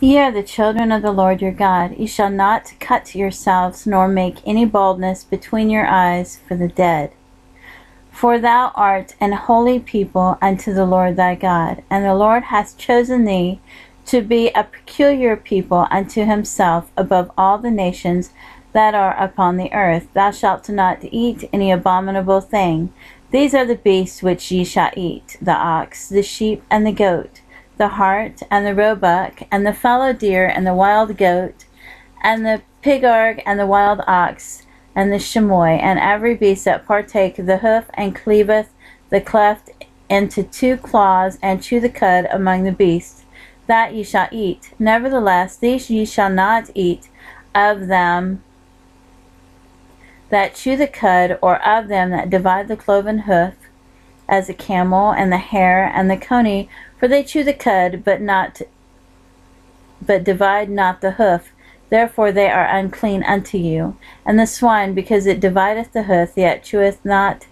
Ye are the children of the Lord your God. Ye shall not cut yourselves, nor make any baldness between your eyes for the dead. For thou art an holy people unto the Lord thy God, and the Lord hath chosen thee to be a peculiar people unto himself above all the nations that are upon the earth. Thou shalt not eat any abominable thing. These are the beasts which ye shall eat: the ox, the sheep, and the goat, the hart, and the roebuck, and the fallow deer, and the wild goat, and the pigarg, and the wild ox, and the chamois, and every beast that partake the hoof, and cleaveth the cleft into two claws, and chew the cud among the beasts, that ye shall eat. Nevertheless, these ye shall not eat of them that chew the cud, or of them that divide the cloven hoof, as the camel, and the hare, and the coney, for they chew the cud, but divide not the hoof. Therefore they are unclean unto you. And the swine, because it divideth the hoof, yet cheweth not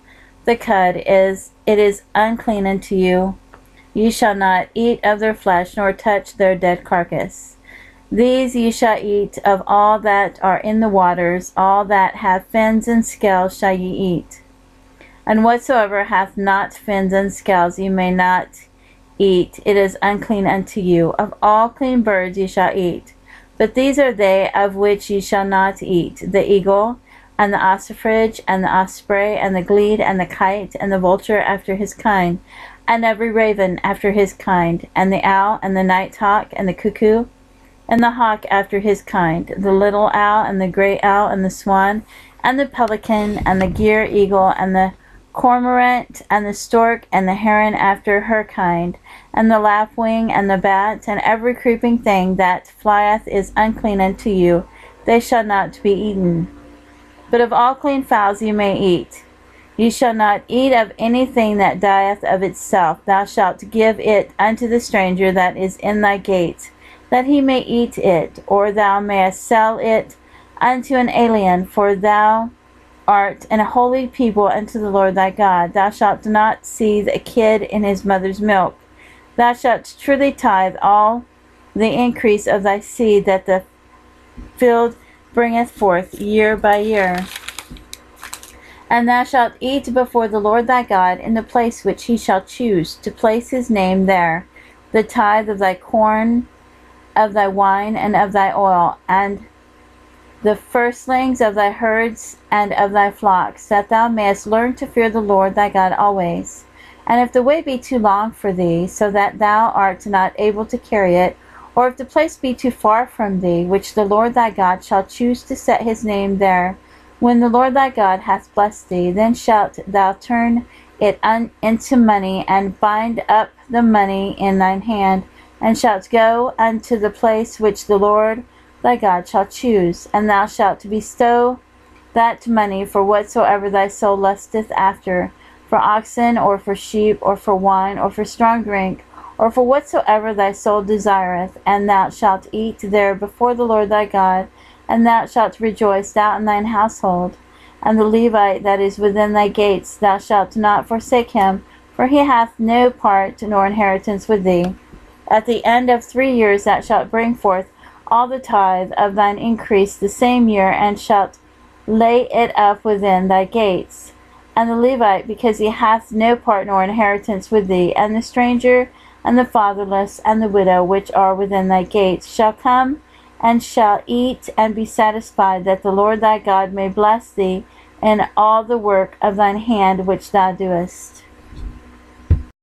the cud, it is unclean unto you. Ye shall not eat of their flesh, nor touch their dead carcass. These ye shall eat of all that are in the waters, all that have fins and scales shall ye eat. And whatsoever hath not fins and scales ye may not eat, it is unclean unto you. Of all clean birds ye shall eat. But these are they of which ye shall not eat: the eagle, and the ossifrage, and the osprey, and the glede, and the kite, and the vulture after his kind, and every raven after his kind, and the owl, and the nighthawk, and the cuckoo, and the hawk after his kind, the little owl, and the great owl, and the swan, and the pelican, and the gier eagle, and the cormorant, and the stork, and the heron after her kind, and the lapwing, and the bat, and every creeping thing that flieth is unclean unto you. They shall not be eaten. But of all clean fowls ye may eat. Ye shall not eat of anything that dieth of itself. Thou shalt give it unto the stranger that is in thy gates, that he may eat it, or thou mayest sell it unto an alien, for thou art an holy people unto the Lord thy God. Thou shalt not seethe a kid in his mother's milk. Thou shalt truly tithe all the increase of thy seed that the field bringeth forth year by year. And thou shalt eat before the Lord thy God in the place which he shall choose to place his name there, the tithe of thy corn, of thy wine, and of thy oil, and the firstlings of thy herds and of thy flocks, that thou mayest learn to fear the Lord thy God always. And if the way be too long for thee, so that thou art not able to carry it, or if the place be too far from thee, which the Lord thy God shall choose to set his name there, when the Lord thy God hath blessed thee, then shalt thou turn it into money, and bind up the money in thine hand, and shalt go unto the place which the Lord thy God shall choose, and thou shalt bestow that money for whatsoever thy soul lusteth after, for oxen, or for sheep, or for wine, or for strong drink, or for whatsoever thy soul desireth, and thou shalt eat there before the Lord thy God, and thou shalt rejoice, thou and thine household. And the Levite that is within thy gates, thou shalt not forsake him, for he hath no part nor inheritance with thee. At the end of 3 years thou shalt bring forth all the tithe of thine increase the same year, and shalt lay it up within thy gates. And the Levite, because he hath no part nor inheritance with thee, and the stranger, and the fatherless, and the widow, which are within thy gates, shall come and shall eat and be satisfied, that the Lord thy God may bless thee in all the work of thine hand which thou doest.